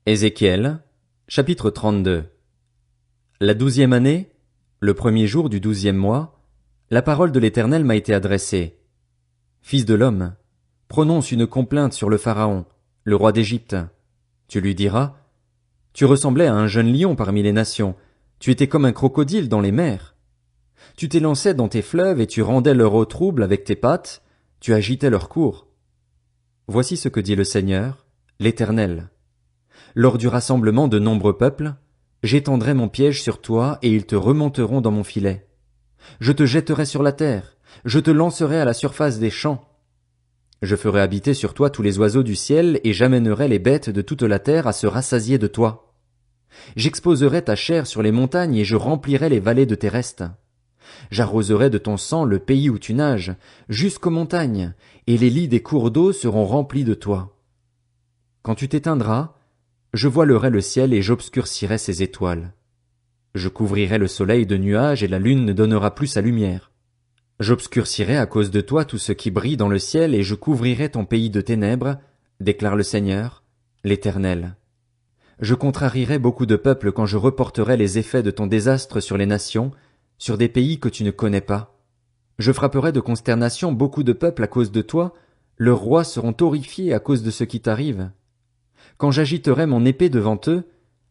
Ézéchiel, chapitre 32. La 12e année, le premier jour du 12e mois, la parole de l'Éternel m'a été adressée. Fils de l'homme, prononce une complainte sur le Pharaon, le roi d'Égypte. Tu lui diras, tu ressemblais à un jeune lion parmi les nations, tu étais comme un crocodile dans les mers. Tu t'élançais dans tes fleuves et tu rendais leur eau trouble avec tes pattes, tu agitais leur cours. Voici ce que dit le Seigneur, l'Éternel. Lors du rassemblement de nombreux peuples, j'étendrai mon piège sur toi et ils te remonteront dans mon filet. Je te jetterai sur la terre, je te lancerai à la surface des champs. Je ferai habiter sur toi tous les oiseaux du ciel et j'amènerai les bêtes de toute la terre à se rassasier de toi. J'exposerai ta chair sur les montagnes et je remplirai les vallées de tes restes. J'arroserai de ton sang le pays où tu nages, jusqu'aux montagnes, et les lits des cours d'eau seront remplis de toi. Quand tu t'éteindras, je voilerai le ciel et j'obscurcirai ses étoiles. Je couvrirai le soleil de nuages et la lune ne donnera plus sa lumière. J'obscurcirai à cause de toi tout ce qui brille dans le ciel et je couvrirai ton pays de ténèbres, déclare le Seigneur, l'Éternel. Je contrarierai beaucoup de peuples quand je reporterai les effets de ton désastre sur les nations, sur des pays que tu ne connais pas. Je frapperai de consternation beaucoup de peuples à cause de toi, leurs rois seront horrifiés à cause de ce qui t'arrive. Quand j'agiterai mon épée devant eux,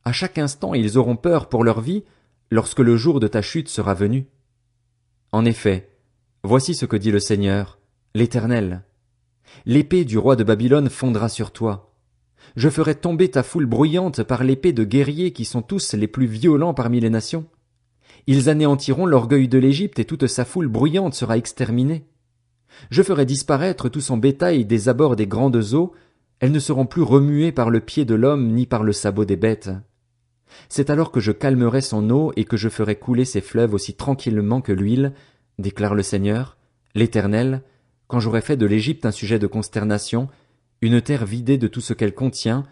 à chaque instant ils auront peur pour leur vie, lorsque le jour de ta chute sera venu. En effet, voici ce que dit le Seigneur, l'Éternel. L'épée du roi de Babylone fondra sur toi. Je ferai tomber ta foule bruyante par l'épée de guerriers qui sont tous les plus violents parmi les nations. Ils anéantiront l'orgueil de l'Égypte et toute sa foule bruyante sera exterminée. Je ferai disparaître tout son bétail des abords des grandes eaux, elles ne seront plus remuées par le pied de l'homme ni par le sabot des bêtes. C'est alors que je calmerai son eau et que je ferai couler ses fleuves aussi tranquillement que l'huile, déclare le Seigneur, l'Éternel, quand j'aurai fait de l'Égypte un sujet de consternation, une terre vidée de tout ce qu'elle contient,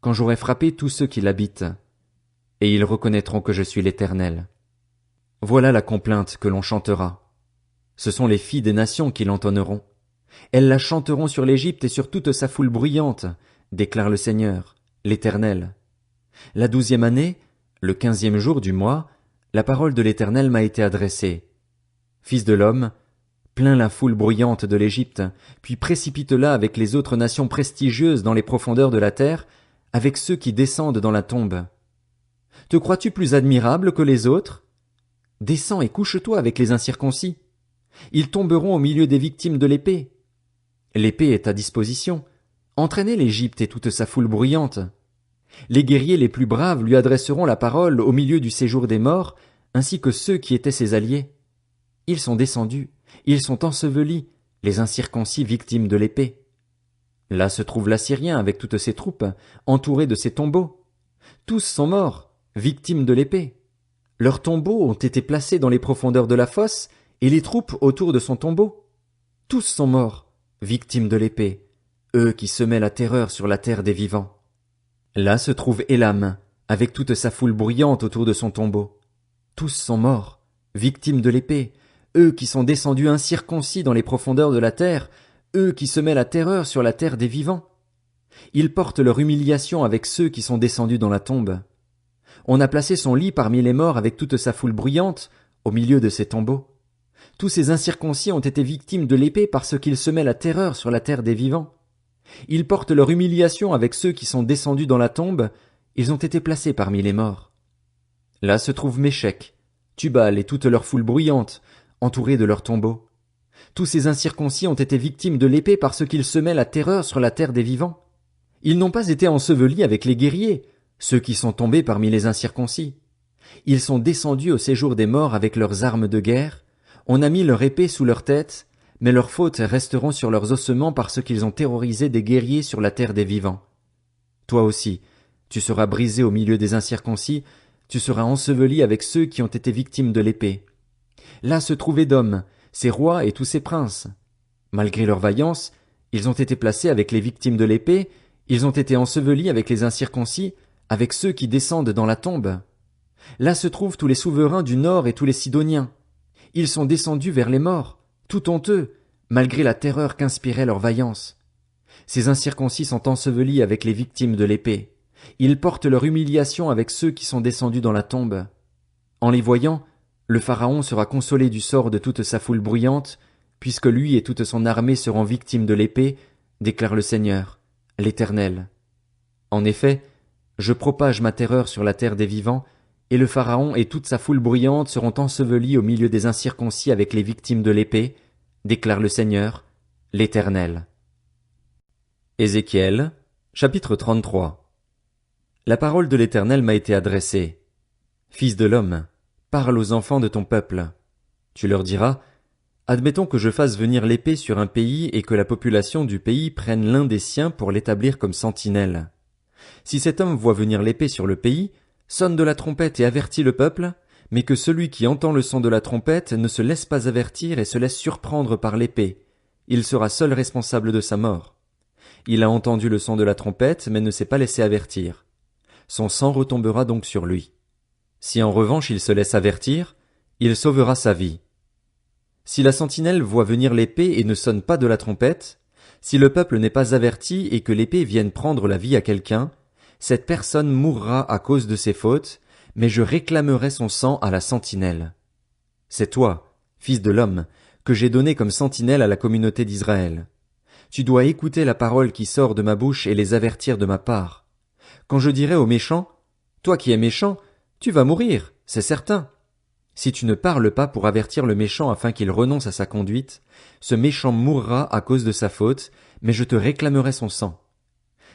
quand j'aurai frappé tous ceux qui l'habitent. Et ils reconnaîtront que je suis l'Éternel. Voilà la complainte que l'on chantera. Ce sont les filles des nations qui l'entonneront. Elles la chanteront sur l'Égypte et sur toute sa foule bruyante, déclare le Seigneur, l'Éternel. La 12e année, le 15e jour du mois, la parole de l'Éternel m'a été adressée. Fils de l'homme, plains la foule bruyante de l'Égypte, puis précipite-la avec les autres nations prestigieuses dans les profondeurs de la terre, avec ceux qui descendent dans la tombe. Te crois-tu plus admirable que les autres? Descends et couche-toi avec les incirconcis. Ils tomberont au milieu des victimes de l'épée. L'épée est à disposition. Entraînez l'Égypte et toute sa foule bruyante. Les guerriers les plus braves lui adresseront la parole au milieu du séjour des morts, ainsi que ceux qui étaient ses alliés. Ils sont descendus, ils sont ensevelis, les incirconcis victimes de l'épée. Là se trouve l'Assyrien avec toutes ses troupes, entouré de ses tombeaux. Tous sont morts, victimes de l'épée. Leurs tombeaux ont été placés dans les profondeurs de la fosse, et les troupes autour de son tombeau. Tous sont morts, victimes de l'épée, eux qui semaient la terreur sur la terre des vivants. Là se trouve Élam, avec toute sa foule bruyante autour de son tombeau. Tous sont morts, victimes de l'épée, eux qui sont descendus incirconcis dans les profondeurs de la terre, eux qui semaient la terreur sur la terre des vivants. Ils portent leur humiliation avec ceux qui sont descendus dans la tombe. On a placé son lit parmi les morts avec toute sa foule bruyante, au milieu de ses tombeaux. Tous ces incirconcis ont été victimes de l'épée parce qu'ils semaient la terreur sur la terre des vivants. Ils portent leur humiliation avec ceux qui sont descendus dans la tombe, ils ont été placés parmi les morts. Là se trouvent Méchec, Tubal et toute leur foule bruyante, entourés de leurs tombeaux. Tous ces incirconcis ont été victimes de l'épée parce qu'ils semaient la terreur sur la terre des vivants. Ils n'ont pas été ensevelis avec les guerriers, ceux qui sont tombés parmi les incirconcis. Ils sont descendus au séjour des morts avec leurs armes de guerre, on a mis leur épée sous leur tête, mais leurs fautes resteront sur leurs ossements parce qu'ils ont terrorisé des guerriers sur la terre des vivants. Toi aussi, tu seras brisé au milieu des incirconcis, tu seras enseveli avec ceux qui ont été victimes de l'épée. Là se trouve Édom, ses rois et tous ses princes. Malgré leur vaillance, ils ont été placés avec les victimes de l'épée, ils ont été ensevelis avec les incirconcis, avec ceux qui descendent dans la tombe. Là se trouvent tous les souverains du nord et tous les Sidoniens. Ils sont descendus vers les morts, tout honteux, malgré la terreur qu'inspirait leur vaillance. Ces incirconcis sont ensevelis avec les victimes de l'épée. Ils portent leur humiliation avec ceux qui sont descendus dans la tombe. En les voyant, le Pharaon sera consolé du sort de toute sa foule bruyante, puisque lui et toute son armée seront victimes de l'épée, déclare le Seigneur, l'Éternel. En effet, je propage ma terreur sur la terre des vivants, et le Pharaon et toute sa foule bruyante seront ensevelis au milieu des incirconcis avec les victimes de l'épée, déclare le Seigneur, l'Éternel. Ézéchiel, chapitre 33. La parole de l'Éternel m'a été adressée. Fils de l'homme, parle aux enfants de ton peuple. Tu leur diras, admettons que je fasse venir l'épée sur un pays et que la population du pays prenne l'un des siens pour l'établir comme sentinelle. Si cet homme voit venir l'épée sur le pays, sonne de la trompette et avertit le peuple, mais que celui qui entend le son de la trompette ne se laisse pas avertir et se laisse surprendre par l'épée, il sera seul responsable de sa mort. Il a entendu le son de la trompette, mais ne s'est pas laissé avertir. Son sang retombera donc sur lui. Si en revanche il se laisse avertir, il sauvera sa vie. Si la sentinelle voit venir l'épée et ne sonne pas de la trompette, si le peuple n'est pas averti et que l'épée vienne prendre la vie à quelqu'un, cette personne mourra à cause de ses fautes, mais je réclamerai son sang à la sentinelle. C'est toi, fils de l'homme, que j'ai donné comme sentinelle à la communauté d'Israël. Tu dois écouter la parole qui sort de ma bouche et les avertir de ma part. Quand je dirai aux méchants, toi qui es méchant, tu vas mourir, c'est certain. Si tu ne parles pas pour avertir le méchant afin qu'il renonce à sa conduite, ce méchant mourra à cause de sa faute, mais je te réclamerai son sang.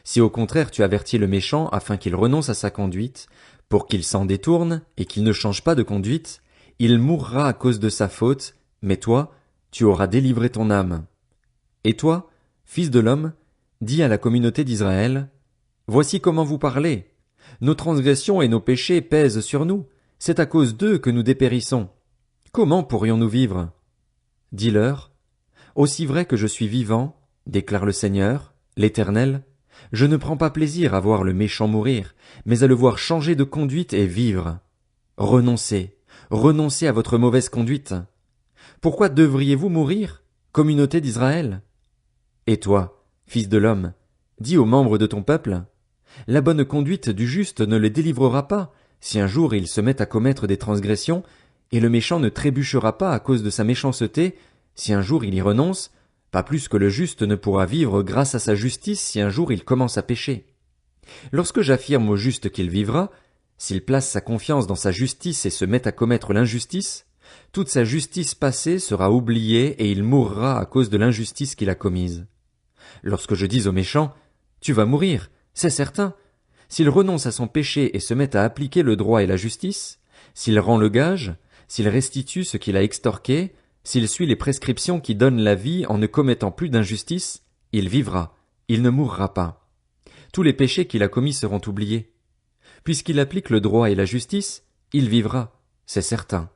Si au contraire tu avertis le méchant afin qu'il renonce à sa conduite, pour qu'il s'en détourne et qu'il ne change pas de conduite, il mourra à cause de sa faute, mais toi, tu auras délivré ton âme. Et toi, fils de l'homme, dis à la communauté d'Israël, voici comment vous parlez. Nos transgressions et nos péchés pèsent sur nous. C'est à cause d'eux que nous dépérissons. Comment pourrions-nous vivre? Dis-leur, aussi vrai que je suis vivant, déclare le Seigneur, l'Éternel, je ne prends pas plaisir à voir le méchant mourir, mais à le voir changer de conduite et vivre. Renoncez, renoncez à votre mauvaise conduite. Pourquoi devriez-vous mourir, communauté d'Israël? Et toi, fils de l'homme, dis aux membres de ton peuple, la bonne conduite du juste ne le délivrera pas, si un jour il se met à commettre des transgressions, et le méchant ne trébuchera pas à cause de sa méchanceté, si un jour il y renonce, pas plus que le juste ne pourra vivre grâce à sa justice si un jour il commence à pécher. Lorsque j'affirme au juste qu'il vivra, s'il place sa confiance dans sa justice et se met à commettre l'injustice, toute sa justice passée sera oubliée et il mourra à cause de l'injustice qu'il a commise. Lorsque je dis au méchant, tu vas mourir, c'est certain, s'il renonce à son péché et se met à appliquer le droit et la justice, s'il rend le gage, s'il restitue ce qu'il a extorqué, s'il suit les prescriptions qui donnent la vie en ne commettant plus d'injustice, il vivra, il ne mourra pas. Tous les péchés qu'il a commis seront oubliés. Puisqu'il applique le droit et la justice, il vivra, c'est certain.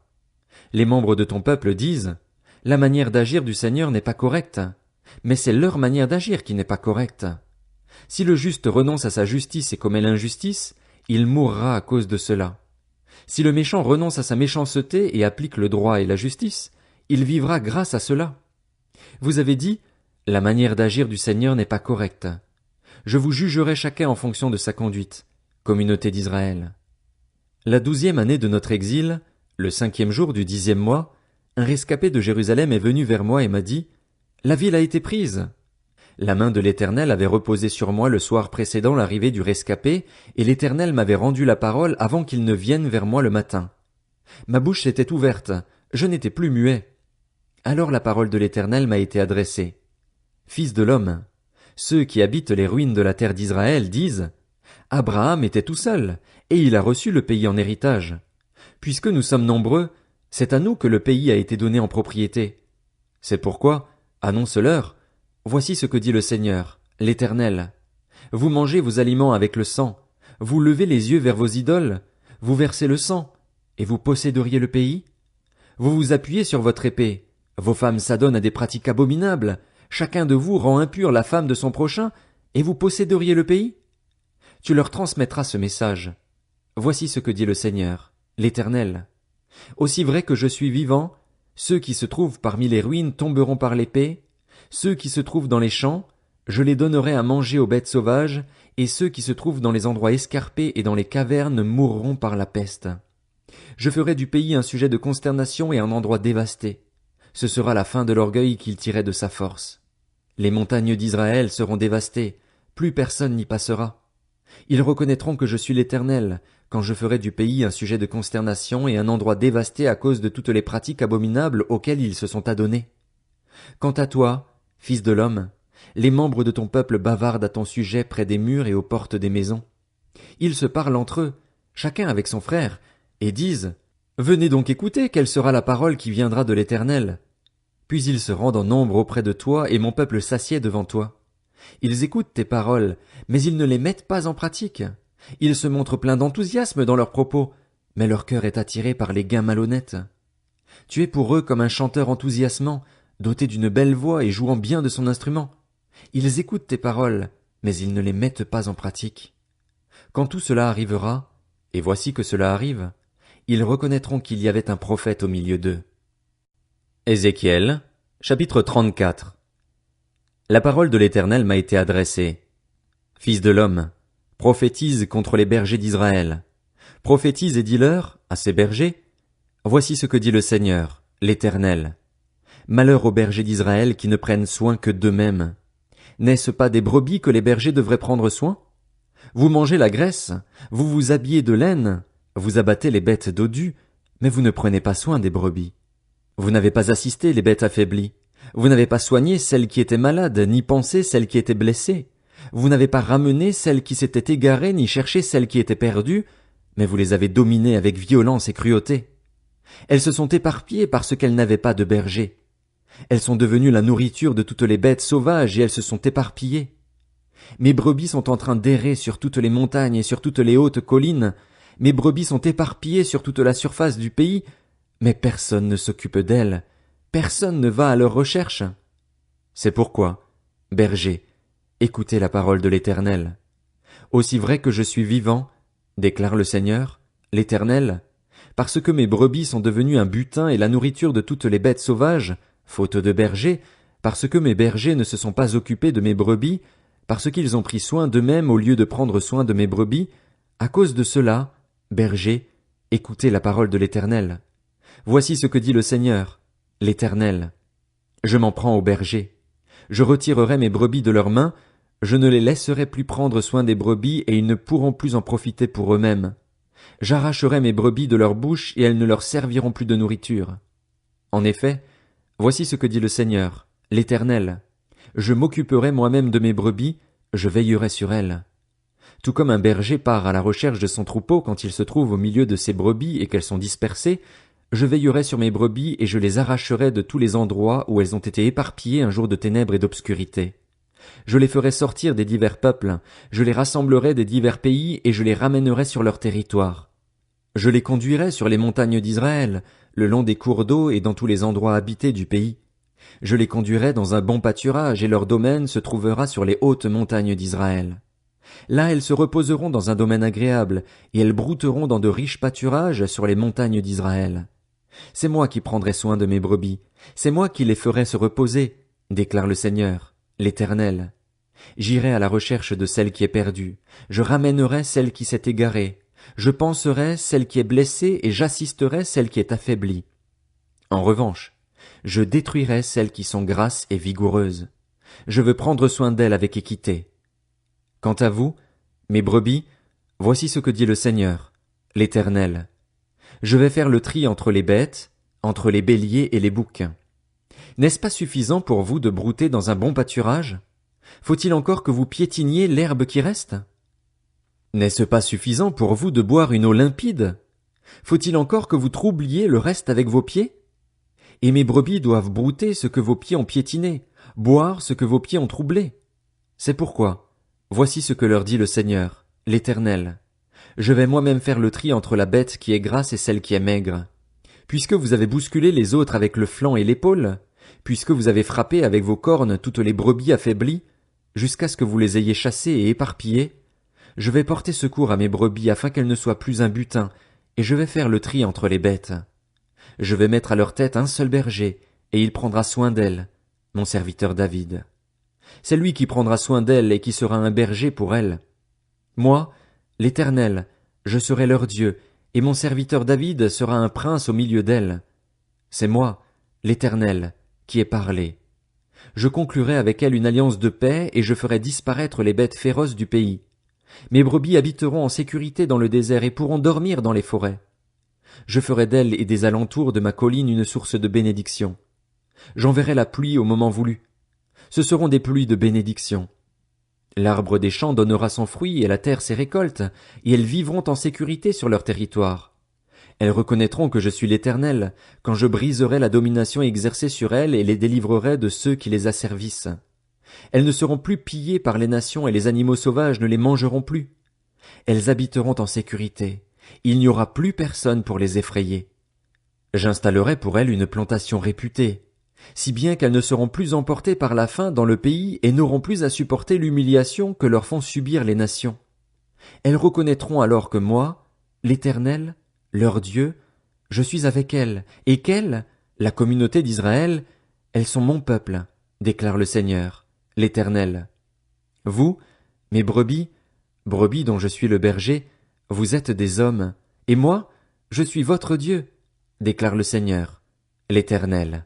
Les membres de ton peuple disent, la manière d'agir du Seigneur n'est pas correcte, mais c'est leur manière d'agir qui n'est pas correcte. Si le juste renonce à sa justice et commet l'injustice, il mourra à cause de cela. Si le méchant renonce à sa méchanceté et applique le droit et la justice, il vivra grâce à cela. Vous avez dit, la manière d'agir du Seigneur n'est pas correcte. Je vous jugerai chacun en fonction de sa conduite, communauté d'Israël. La 12e année de notre exil, le 5e jour du 10e mois, un rescapé de Jérusalem est venu vers moi et m'a dit, la ville a été prise. La main de l'Éternel avait reposé sur moi le soir précédant l'arrivée du rescapé, et l'Éternel m'avait rendu la parole avant qu'il ne vienne vers moi le matin. Ma bouche s'était ouverte, je n'étais plus muet. Alors la parole de l'Éternel m'a été adressée. Fils de l'homme, ceux qui habitent les ruines de la terre d'Israël disent, Abraham était tout seul, et il a reçu le pays en héritage. Puisque nous sommes nombreux, c'est à nous que le pays a été donné en propriété. C'est pourquoi, annonce-leur, voici ce que dit le Seigneur, l'Éternel. Vous mangez vos aliments avec le sang, vous levez les yeux vers vos idoles, vous versez le sang, et vous posséderiez le pays? Vous vous appuyez sur votre épée, vos femmes s'adonnent à des pratiques abominables, chacun de vous rend impure la femme de son prochain, et vous posséderiez le pays? Tu leur transmettras ce message. Voici ce que dit le Seigneur, l'Éternel. Aussi vrai que je suis vivant, ceux qui se trouvent parmi les ruines tomberont par l'épée, ceux qui se trouvent dans les champs, Je les donnerai à manger aux bêtes sauvages, et ceux qui se trouvent dans les endroits escarpés et dans les cavernes mourront par la peste. Je ferai du pays un sujet de consternation et un endroit dévasté. Ce sera la fin de l'orgueil qu'il tirait de sa force. Les montagnes d'Israël seront dévastées, plus personne n'y passera. Ils reconnaîtront que je suis l'Éternel, quand je ferai du pays un sujet de consternation et un endroit dévasté à cause de toutes les pratiques abominables auxquelles ils se sont adonnés. Quant à toi, fils de l'homme, les membres de ton peuple bavardent à ton sujet près des murs et aux portes des maisons. Ils se parlent entre eux, chacun avec son frère, et disent « Venez donc écouter quelle sera la parole qui viendra de l'Éternel. » Puis ils se rendent en nombre auprès de toi, et mon peuple s'assied devant toi. Ils écoutent tes paroles, mais ils ne les mettent pas en pratique. Ils se montrent pleins d'enthousiasme dans leurs propos, mais leur cœur est attiré par les gains malhonnêtes. Tu es pour eux comme un chanteur enthousiasmant, doté d'une belle voix et jouant bien de son instrument. Ils écoutent tes paroles, mais ils ne les mettent pas en pratique. Quand tout cela arrivera, et voici que cela arrive, ils reconnaîtront qu'il y avait un prophète au milieu d'eux. Ézéchiel, chapitre 34. La parole de l'Éternel m'a été adressée. Fils de l'homme, prophétise contre les bergers d'Israël. Prophétise et dis-leur, à ces bergers, voici ce que dit le Seigneur, l'Éternel. Malheur aux bergers d'Israël qui ne prennent soin que d'eux-mêmes. N'est-ce pas des brebis que les bergers devraient prendre soin? Vous mangez la graisse, vous vous habillez de laine, vous abattez les bêtes dodues, mais vous ne prenez pas soin des brebis. Vous n'avez pas assisté les bêtes affaiblies. Vous n'avez pas soigné celles qui étaient malades, ni pensé celles qui étaient blessées. Vous n'avez pas ramené celles qui s'étaient égarées, ni cherché celles qui étaient perdues, mais vous les avez dominées avec violence et cruauté. Elles se sont éparpillées parce qu'elles n'avaient pas de berger. Elles sont devenues la nourriture de toutes les bêtes sauvages et elles se sont éparpillées. Mes brebis sont en train d'errer sur toutes les montagnes et sur toutes les hautes collines. Mes brebis sont éparpillées sur toute la surface du pays, mais personne ne s'occupe d'elles. Personne ne va à leur recherche. C'est pourquoi, bergers, écoutez la parole de l'Éternel. Aussi vrai que je suis vivant, déclare le Seigneur, l'Éternel, parce que mes brebis sont devenues un butin et la nourriture de toutes les bêtes sauvages, faute de bergers, parce que mes bergers ne se sont pas occupés de mes brebis, parce qu'ils ont pris soin d'eux-mêmes au lieu de prendre soin de mes brebis, à cause de cela, bergers, écoutez la parole de l'Éternel. Voici ce que dit le Seigneur, l'Éternel. Je m'en prends aux bergers. Je retirerai mes brebis de leurs mains, je ne les laisserai plus prendre soin des brebis et ils ne pourront plus en profiter pour eux-mêmes. J'arracherai mes brebis de leur bouche et elles ne leur serviront plus de nourriture. En effet, voici ce que dit le Seigneur, l'Éternel. Je m'occuperai moi-même de mes brebis, je veillerai sur elles. Tout comme un berger part à la recherche de son troupeau quand il se trouve au milieu de ses brebis et qu'elles sont dispersées, je veillerai sur mes brebis et je les arracherai de tous les endroits où elles ont été éparpillées un jour de ténèbres et d'obscurité. Je les ferai sortir des divers peuples, je les rassemblerai des divers pays et je les ramènerai sur leur territoire. Je les conduirai sur les montagnes d'Israël, le long des cours d'eau et dans tous les endroits habités du pays. Je les conduirai dans un bon pâturage et leur domaine se trouvera sur les hautes montagnes d'Israël. Là elles se reposeront dans un domaine agréable et elles brouteront dans de riches pâturages sur les montagnes d'Israël. C'est moi qui prendrai soin de mes brebis, c'est moi qui les ferai se reposer, déclare le Seigneur, l'Éternel. J'irai à la recherche de celle qui est perdue, je ramènerai celle qui s'est égarée, je panserai celle qui est blessée et j'assisterai celle qui est affaiblie. En revanche, je détruirai celles qui sont grasses et vigoureuses. Je veux prendre soin d'elles avec équité. Quant à vous, mes brebis, voici ce que dit le Seigneur, l'Éternel. Je vais faire le tri entre les bêtes, entre les béliers et les boucs. N'est-ce pas suffisant pour vous de brouter dans un bon pâturage? Faut-il encore que vous piétiniez l'herbe qui reste? N'est-ce pas suffisant pour vous de boire une eau limpide? Faut-il encore que vous troubliez le reste avec vos pieds? Et mes brebis doivent brouter ce que vos pieds ont piétiné, boire ce que vos pieds ont troublé. C'est pourquoi, voici ce que leur dit le Seigneur, l'Éternel. Je vais moi-même faire le tri entre la bête qui est grasse et celle qui est maigre. Puisque vous avez bousculé les autres avec le flanc et l'épaule, puisque vous avez frappé avec vos cornes toutes les brebis affaiblies, jusqu'à ce que vous les ayez chassées et éparpillées, je vais porter secours à mes brebis afin qu'elles ne soient plus un butin, et je vais faire le tri entre les bêtes. Je vais mettre à leur tête un seul berger, et il prendra soin d'elles, mon serviteur David. C'est lui qui prendra soin d'elles et qui sera un berger pour elles. Moi, l'Éternel, je serai leur Dieu, et mon serviteur David sera un prince au milieu d'elles. C'est moi, l'Éternel, qui ai parlé. Je conclurai avec elles une alliance de paix, et je ferai disparaître les bêtes féroces du pays. Mes brebis habiteront en sécurité dans le désert et pourront dormir dans les forêts. Je ferai d'elles et des alentours de ma colline une source de bénédiction. J'enverrai la pluie au moment voulu. Ce seront des pluies de bénédiction. L'arbre des champs donnera son fruit et la terre ses récoltes, et elles vivront en sécurité sur leur territoire. Elles reconnaîtront que je suis l'Éternel, quand je briserai la domination exercée sur elles et les délivrerai de ceux qui les asservissent. Elles ne seront plus pillées par les nations et les animaux sauvages ne les mangeront plus. Elles habiteront en sécurité. Il n'y aura plus personne pour les effrayer. J'installerai pour elles une plantation réputée, si bien qu'elles ne seront plus emportées par la faim dans le pays et n'auront plus à supporter l'humiliation que leur font subir les nations. Elles reconnaîtront alors que moi, l'Éternel, leur Dieu, je suis avec elles, et qu'elles, la communauté d'Israël, elles sont mon peuple, déclare le Seigneur, l'Éternel. Vous, mes brebis, brebis dont je suis le berger, vous êtes des hommes, et moi, je suis votre Dieu, déclare le Seigneur, l'Éternel.